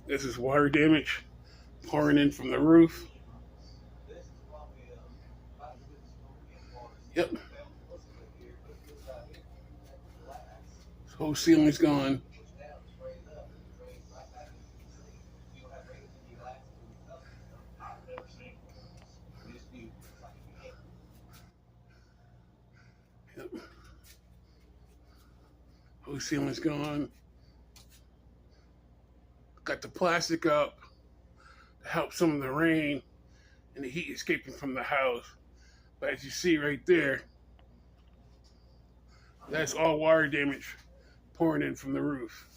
This is water damage pouring in from the roof. Yep. This whole ceiling's gone. Yep. Whole ceiling's gone. Got the plastic up to help some of the rain and the heat escaping from the house. But as you see right there, that's all water damage pouring in from the roof.